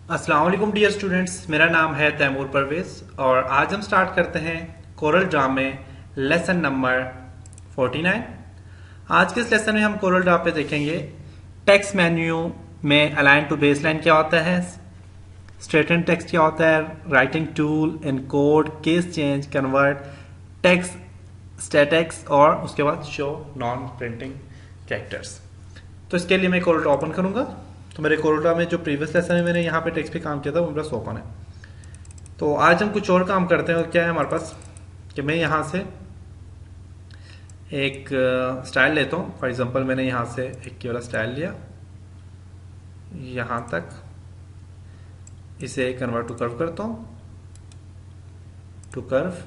अस्सलाम वालेकुम dear students, मेरा नाम है तैमूर परवेज और आज हम स्टार्ट करते हैं कोरल ड्रा में लेसन नंबर 49। आज के इस लेसन में हम कोरल ड्रा पे देखेंगे टेक्स्ट मेन्यू में अलाइन टू बेसलाइन क्या होता है, स्ट्रेटन टेक्स्ट क्या होता है, writing tool, encode, case change, convert, text स्टेटेक्स और उसके बाद शो नॉन प्रिंटिंग कैरेक्टर्स। तो इसके लिए मैं कोरल ड्रा ओपन करूंगा। तो मेरे कोरल ड्रा में जो प्रीवियस लेसन में मैंने यहाँ पे टेक्स्ट पे काम किया था वो मेरा ओपन है। तो आज हम कुछ और काम करते हैं। और क्या है हमारे पास कि मैं यहाँ से एक स्टाइल लेता हूँ। फॉर एग्जांपल मैंने यहाँ से एक वाला स्टाइल लिया यहाँ तक, इसे कन्वर्ट टू कर्व करता हूँ, टू कर्व,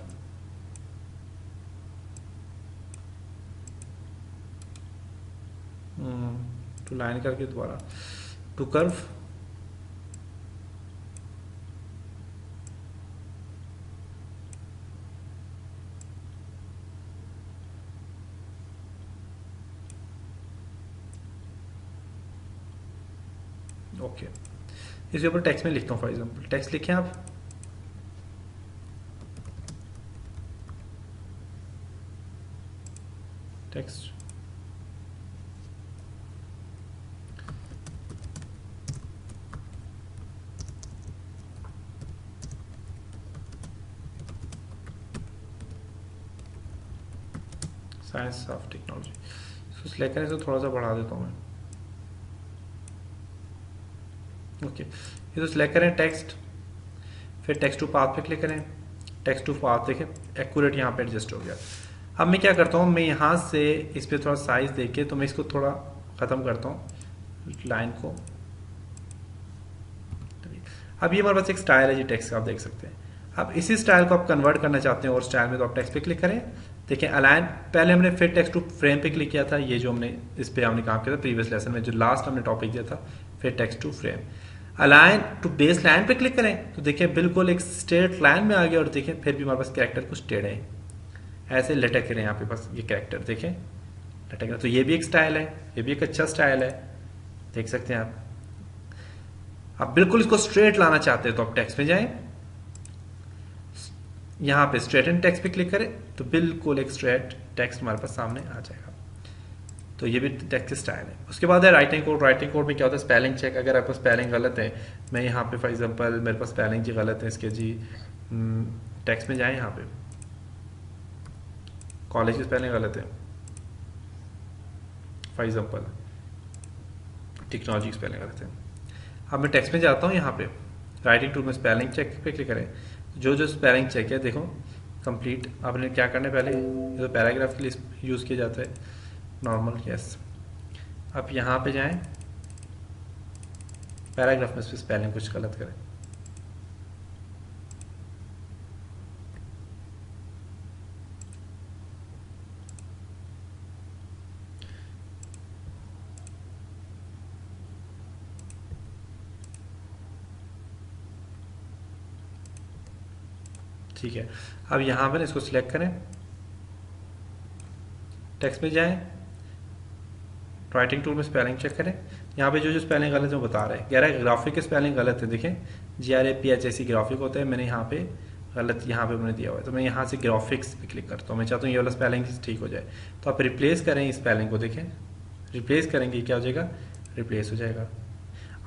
टू लाइन करके दोबारा टू कर्व, ओके। इसके ऊपर टेक्स्ट में लिखता हूँ। फॉर एग्जांपल टेक्स्ट लिखें आप, टेक्स्ट साइंस ऑफ टेक्नोलॉजी, इसको सिलेक्ट करें, इसको थोड़ा सा बढ़ा देता हूँ मैं। ओके, ये तो सिलेक्ट करें टेक्स्ट, फिर टेक्स्ट टू पाथ पे क्लिक करें, टेक्स्ट टू पाथ देखें एक्यूरेट यहाँ पे एडजस्ट हो गया। अब मैं क्या करता हूँ, मैं यहाँ से इस पर थोड़ा साइज देके तो मैं इसको थोड़ा ख़त्म करता हूँ लाइन को। अब ये हमारे पास एक स्टाइल है जी टेक्स्ट का, आप देख सकते हैं। अब इसी स्टाइल को आप कन्वर्ट करना चाहते हैं और स्टाइल में तो आप टेक्स्ट पे क्लिक करें। देखिए अलाइन, पहले हमने फिर टेक्स्ट टू फ्रेम पे क्लिक किया था, ये जो हमने इस पे हमने काम किया था प्रीवियस लेसन में, जो लास्ट हमने टॉपिक दिया था, फिर text to frame. Align to base line पे क्लिक करें तो देखिए बिल्कुल एक स्ट्रेट लाइन में आ गया और देखिए फिर भी हमारे पास कैरेक्टर कुछ टेढ़े हैं, ऐसे लटक रहे हैं यहाँ पे पास ये कैरेक्टर, देखें लटक रहे। तो ये भी एक स्टाइल है, ये भी एक अच्छा स्टाइल है, देख सकते हैं आप। अब बिल्कुल इसको स्ट्रेट लाना चाहते हैं तो आप टेक्स्ट में जाएं, यहाँ पे स्ट्रेटन टेक्स्ट पे क्लिक करें तो बिल्कुल एक स्ट्रेट टेक्स्ट हमारे पास सामने आ जाएगा। तो ये भी टेक्स्ट स्टाइल है। उसके बाद है राइटिंग कोड। राइटिंग कोड में क्या होता है, स्पेलिंग चेक। अगर आपका स्पेलिंग गलत है, मैं यहाँ पे फॉर एग्जांपल मेरे पास स्पेलिंग जी गलत है इसके जी, टेक्स्ट में जाएं, यहाँ पे कॉलेज की स्पेलिंग गलत है, फॉर एग्जांपल टेक्नोलॉजी की स्पेलिंग गलत है। अब मैं टेक्स्ट में जाता हूँ, यहाँ पे राइटिंग टूल में स्पेलिंग चेक पे क्लिक करें। जो जो स्पेलिंग चेक है देखो कंप्लीट। आपने क्या करना है, पहले ये तो पैराग्राफ के लिए यूज़ किया जाता है नॉर्मल, यस। अब यहाँ पे जाएं, पैराग्राफ में स्पेलिंग कुछ गलत करें, ठीक है। अब यहाँ पर इसको सिलेक्ट करें, टेक्स्ट में जाएं, राइटिंग टूल में स्पेलिंग चेक करें। यहाँ पे जो जो स्पेलिंग गलत है वो बता रहे हैं, कह रहा है ग्राफिक की स्पेलिंग गलत है। देखें GRAPHIC ग्राफिक होता है, मैंने यहाँ पे गलत यहाँ पे मैंने दिया हुआ है, तो मैं यहाँ से ग्राफिक्स पे क्लिक करता हूँ। मैं चाहता हूँ ये वाला स्पेलिंग ठीक हो जाए, तो आप रिप्लेस करें इस स्पेलिंग को। देखें रिप्लेस करेंगे क्या हो जाएगा, रिप्लेस हो जाएगा।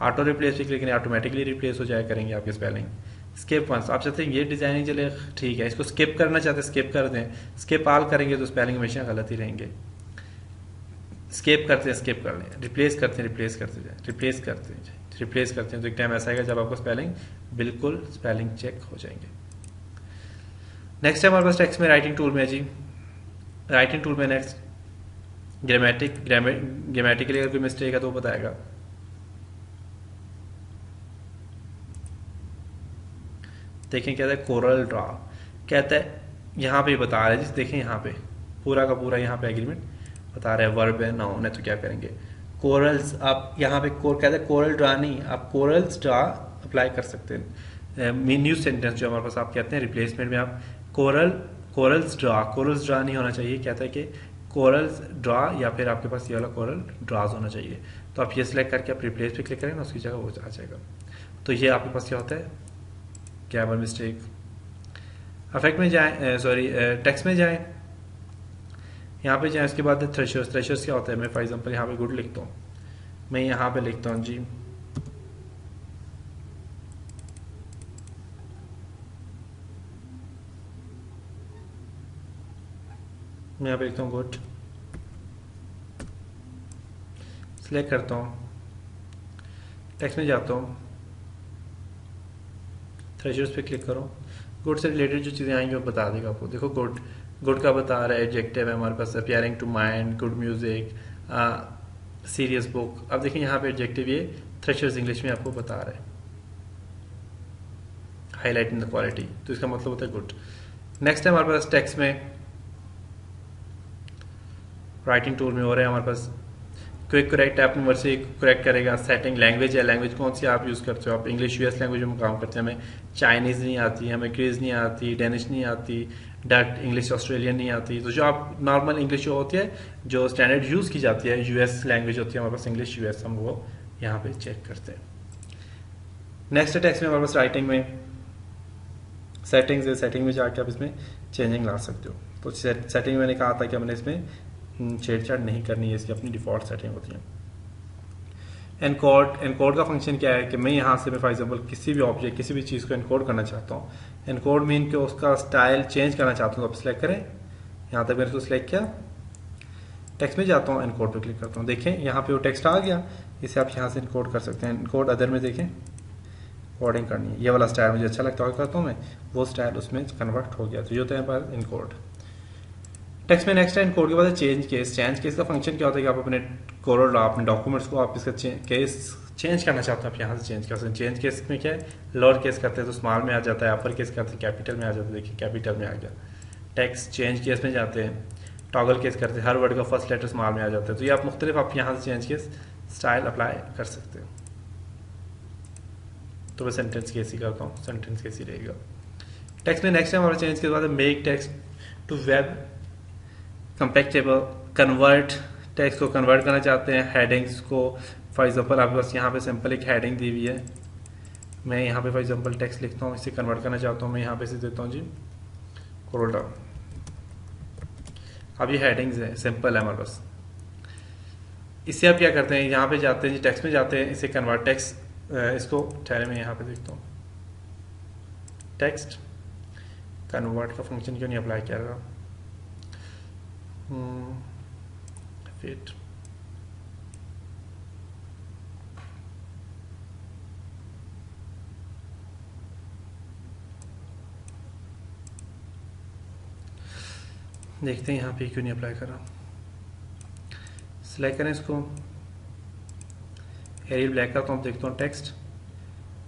ऑटो रिप्लेस पे क्लिक करें, ऑटोमेटिकली रिप्लेस हो जाए करेंगे आपके स्पेलिंग। स्किप वंस, आप चाहते हैं ये डिजाइनिंग चले, ठीक है। इसको स्किप करना चाहते हैं स्किप कर दें, स्किप ऑल करेंगे तो स्पेलिंग हमेशा गलत ही रहेंगे। स्केप करते हैं स्केप कर लें, रिप्लेस करते हैं रिप्लेस करते जाए, रिप्लेस करते हैं रिप्लेस करते हैं, तो एक टाइम ऐसा आएगा जब आपको स्पेलिंग बिल्कुल स्पेलिंग चेक हो जाएंगे। नेक्स्ट है हमारे पास टेक्स्ट में राइटिंग टूल में जी, राइटिंग टूल में नेक्स्ट ग्रामेटिकली अगर कोई मिस्टेक है तो वो बताएगा। देखें क्या है, कोरल ड्रा कहता है, यहाँ पे बता रहा है जी, देखें यहाँ पे पूरा का पूरा यहाँ पे एग्रीमेंट बता रहे हैं, वर्ब है नाउन है, तो क्या करेंगे कोरल्स। आप यहाँ पे कहते हैं कोरल ड्रा नहीं, आप कोरल्स ड्रा अप्लाई कर सकते हैं। न्यू सेंटेंस जो हमारे पास आप कहते हैं रिप्लेसमेंट में आप कोरल्स ड्रा नहीं होना चाहिए, कहता है कि कोरल्स ड्रा या फिर आपके पास ये वाला कोरल ड्राज होना चाहिए। तो आप ये सिलेक्ट करके आप रिप्लेस पे क्लिक करें ना, उसकी जगह वो आ जाएगा। तो ये आपके पास क्या होता है, ग्रामर मिस्टेक। अफेक्ट में जाएं, सॉरी टेक्स्ट में जाएं, यहाँ पे जाएं, उसके बाद थ्रेशर्स। थ्रेशर्स क्या होता है, मैं फॉर एग्जांपल यहाँ पे गुड लिखता हूँ, मैं यहाँ पे लिखता हूँ जी, मैं यहाँ पे लिखता हूँ गुड, सिलेक्ट करता हूँ, टेक्स्ट में जाता हूँ, थ्रेशर्स पे क्लिक करो, गुड से रिलेटेड जो चीज़ें आएंगी वो बता देगा आपको। देखो गुड, गुड का बता रहा है, एडजेक्टिव है हमारे पास, appearing to mind, good music, serious book. अब देखिए यहाँ पे एडजेक्टिव ये थ्रेशर्स इंग्लिश में आपको बता रहा है, हाईलाइट इन द क्वालिटी, तो इसका मतलब होता है गुड। नेक्स्ट है हमारे पास टेक्स्ट में, राइटिंग टूल में हो रहा है हमारे पास क्विक करेक्ट, अपने वर्ड से करेक्ट करेगा। सेटिंग लैंग्वेज है, लैंग्वेज कौन सी आप यूज़ करते हो, आप इंग्लिश यूएस लैंग्वेज में काम करते हैं, हमें चाइनीज़ नहीं आती, हमें क्रीज नहीं आती, डेनिश नहीं आती, डच इंग्लिश ऑस्ट्रेलियन नहीं आती। तो जो आप नॉर्मल इंग्लिश जो होती है, जो स्टैंडर्ड यूज़ की जाती है, यूएस लैंग्वेज होती है हमारे पास इंग्लिश यूएस, हम वो यहाँ पे चेक करते हैं। नेक्स्ट टेक्स्ट में हमारे पास राइटिंग में सेटिंग्स है, सेटिंग में जाके आप इसमें चेंजिंग ला सकते हो। तो सेटिंग मैंने कहा था कि हमने इसमें छेड़छाड़ नहीं करनी है, इसकी अपनी डिफ़ॉल्ट सेटिंग होती है। एनकोड, एनकोड का फंक्शन क्या है कि मैं यहाँ से मैं फॉर एग्जांपल किसी भी ऑब्जेक्ट, किसी भी चीज़ को एनकोड करना चाहता हूँ। एनकोड मीन कि उसका स्टाइल चेंज करना चाहता हूँ, तो आप सिलेक्ट करें, यहाँ तक मैंने उसको सिलेक्ट किया, टेक्स्ट में जाता हूँ, एनकोड पे क्लिक करता हूँ, देखें यहाँ पे वो टेक्स्ट आ गया। इसे आप यहाँ से इनकोड कर सकते हैं। इनकोड अदर में देखें कोडिंग करनी है, ये वाला स्टाइल मुझे अच्छा लगता है करता हूँ मैं, वो स्टाइल उसमें कन्वर्ट हो गया, तो ये होता है पर इनकोड। टेक्स्ट में नेक्स्ट है इनकोड के बाद चेंज केस। चेंज केस का फंक्शन क्या होता है कि आप अपने कोड, अपने डॉक्यूमेंट्स को आप इसका केस चेंज करना चाहते हो, आप यहाँ से चेंज कर सकते हैं। चेंज केस में क्या है, लोअर केस करते हैं तो स्मॉल में आ जाता है, अपर केस करते हैं कैपिटल में आ जाता है, देखिए कैपिटल में आ गया। टेक्स्ट चेंज केस में जाते हैं, टॉगल केस करते हैं, हर वर्ड का फर्स्ट लेटर स्मॉल में आ जाता है। तो ये आप मुख्तलिफ आप यहाँ से चेंज केस स्टाइल अप्लाई कर सकते हो। तो मैं सेंटेंस केस ही करता हूँ, सेंटेंस केस ही रहेगा। टेक्स्ट में नेक्स्ट टाइम हमारा चेंज के बाद make text to web compatible, convert, text को कन्वर्ट करना चाहते हैं, हेडिंग्स को। फॉर एग्जांपल आपके पास यहाँ पे सिंपल एक हेडिंग दी हुई है, मैं यहाँ पे फॉर एग्जांपल टेक्स्ट लिखता हूँ, इसे कन्वर्ट करना चाहता हूँ, मैं यहाँ पे से देता हूँ जी कोरोडा। अब ये हेडिंग्स है, सिंपल है हमारे पास। इससे आप क्या करते हैं, यहाँ पे जाते हैं जी, टेक्स्ट में जाते हैं, इसे कन्वर्ट टेक्स्ट, इसको ठहरे मैं यहाँ पे देखता हूँ, टेक्स्ट कन्वर्ट का फंक्शन क्यों नहीं अप्लाई किया रहा, फिट देखते हैं यहाँ पे क्यों नहीं अप्लाई करा। सिलेक्ट करें इसको, एरियल ब्लैक का, तो हम देखते हैं टेक्स्ट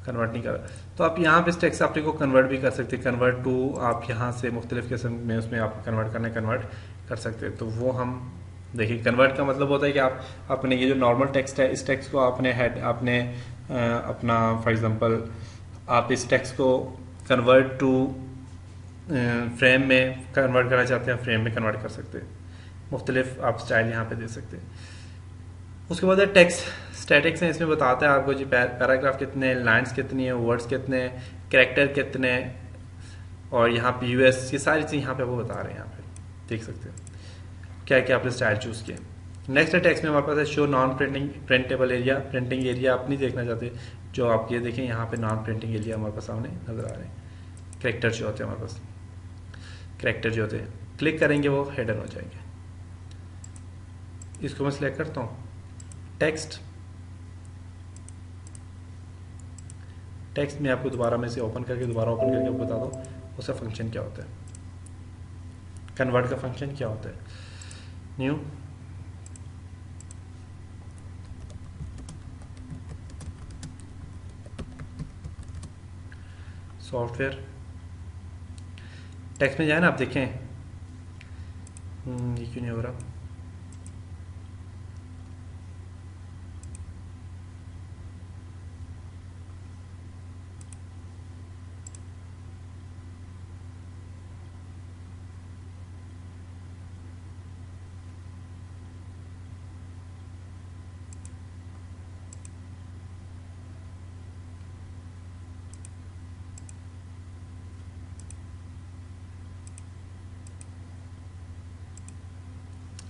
कन्वर्ट नहीं करा। तो आप यहाँ पे इस टेक्स्ट अपने को कन्वर्ट भी कर सकते हैं, कन्वर्ट टू, आप यहाँ से मुख्तलिफ किस्म में उसमें आप कन्वर्ट करना कन्वर्ट कर सकते हैं। तो वो हम देखिए, कन्वर्ट का मतलब होता है कि आप अपने ये जो नॉर्मल टेक्स्ट है, इस टेक्स्ट को आपने आपने अपना फॉर एग्जांपल आप इस टेक्स्ट को कन्वर्ट टू फ्रेम में कन्वर्ट करना चाहते हैं, फ्रेम में कन्वर्ट कर सकते हैं, मुख्तलिफ आप स्टाइल यहाँ पे दे सकते हैं। उसके बाद टेक्स्ट स्टैटिक्स है, इसमें बताता है आपको जी पैराग्राफ कितने, लाइन्स कितनी है, वर्ड्स कितने, कैरेक्टर कितने, और यहाँ पे यूएस, ये सारी चीज़ यहाँ पे आपको बता रहे हैं, यहाँ पे देख सकते हैं क्या क्या आपने स्टाइल चूज़ किया। नेक्स्ट टेक्स्ट में हमारे पास है show non printable area. Printing area आप नहीं देखना चाहते, जो आप ये देखें यहाँ पे नॉन प्रिंटिंग एरिया हमारे पास सामने नजर आ रहे हैं। कैरेक्टर जो होते हैं हमारे पास, कैरेक्टर जो होते हैं क्लिक करेंगे वो हेडर हो जाएंगे। इसको मैं सिलेक्ट करता हूँ, टेक्स्ट, टेक्स्ट में आपको दोबारा में से ओपन करके आपको बता दो उसका फंक्शन क्या होता है, कन्वर्ट का फंक्शन क्या होता है। न्यू, सॉफ्टवेयर, टेक्स्ट में जाए ना, आप देखें ये क्यों नहीं हो रहा,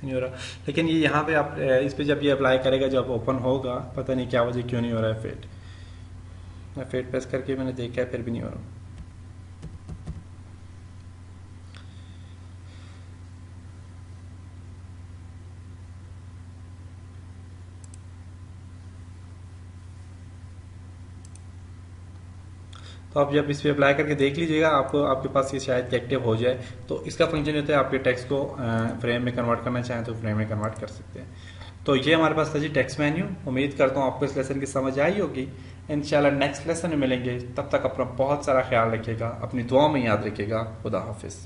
नहीं हो रहा। लेकिन ये यहाँ पे आप इस पे जब ये अप्लाई करेगा, जब ओपन होगा, पता नहीं क्या वजह क्यों नहीं हो रहा है फेड। मैं फेड प्रेस करके मैंने देखा है, फिर भी नहीं हो रहा। तो आप जब इस पर अप्लाई करके देख लीजिएगा, आपको आपके पास ये शायद एक्टिव हो जाए। तो इसका फंक्शन होता है, आपके टेक्स्ट को फ्रेम में कन्वर्ट करना चाहें तो फ्रेम में कन्वर्ट कर सकते हैं। तो ये हमारे पास था जी टेक्स्ट मेन्यू। उम्मीद करता हूँ आपको इस लेसन की समझ आई होगी। इंशाल्लाह नेक्स्ट लेसन में मिलेंगे, तब तक अपना बहुत सारा ख्याल रखिएगा, अपनी दुआ में याद रखिएगा। खुदा हाफिज़।